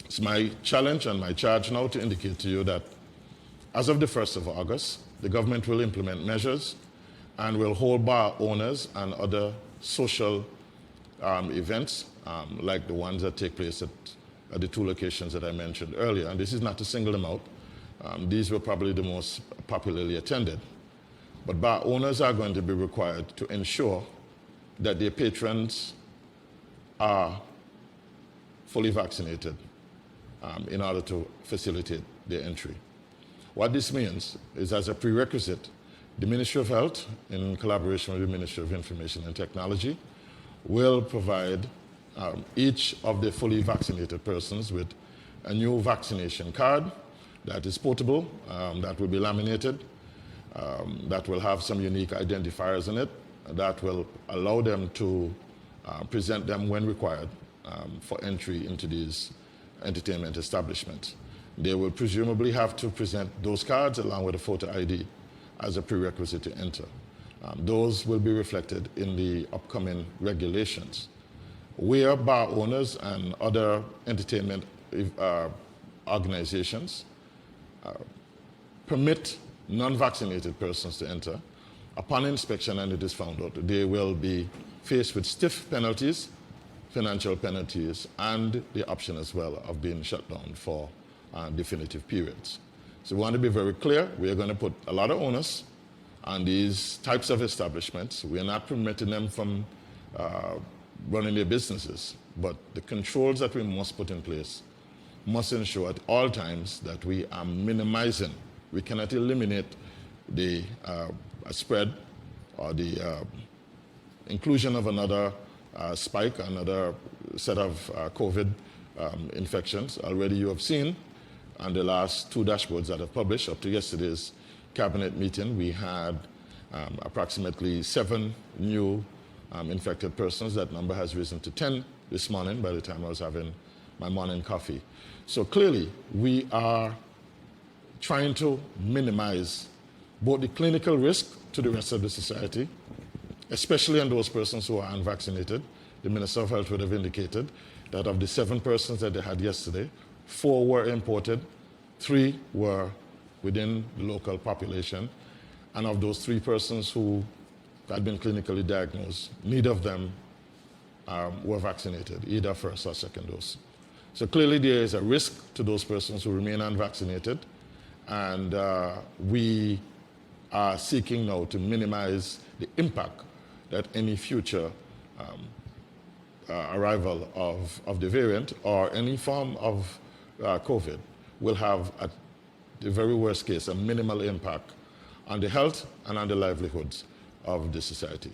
It's my challenge and my charge now to indicate to you that as of the 1st of August, the government will implement measures and will hold bar owners and other social events like the ones that take place at the two locations that I mentioned earlier. And this is not to single them out. These were probably the most popularly attended. But bar owners are going to be required to ensure that their patrons are fully vaccinated in order to facilitate their entry. What this means is, as a prerequisite, the Ministry of Health, in collaboration with the Ministry of Information and Technology, will provide each of the fully vaccinated persons with a new vaccination card that is portable, that will be laminated, that will have some unique identifiers in it, that will allow them to present them when required for entry into these entertainment establishments. They will presumably have to present those cards along with a photo ID as a prerequisite to enter. Those will be reflected in the upcoming regulations. Where bar owners and other entertainment organizations permit non-vaccinated persons to enter, upon inspection and it is found out, they will be faced with stiff penalties, financial penalties, and the option as well of being shut down for definitive periods. So we want to be very clear. We are going to put a lot of onus on these types of establishments. We are not permitting them from running their businesses, but the controls that we must put in place must ensure at all times that we are minimizing. We cannot eliminate the spread or the inclusion of another spike, another set of COVID infections. Already you have seen on the last two dashboards that have published up to yesterday's cabinet meeting, we had approximately 7 new infected persons. That number has risen to 10 this morning by the time I was having my morning coffee. So clearly, we are trying to minimize both the clinical risk to the rest of the society, especially on those persons who are unvaccinated. The Minister of Health would have indicated that of the 7 persons that they had yesterday, 4 were imported, 3 were within the local population, and of those 3 persons who had been clinically diagnosed, neither of them were vaccinated, either first or second dose. So clearly there is a risk to those persons who remain unvaccinated, and we are seeking now to minimize the impact that any future arrival of the variant or any form of COVID will have, at the very worst case, a minimal impact on the health and on the livelihoods of the society.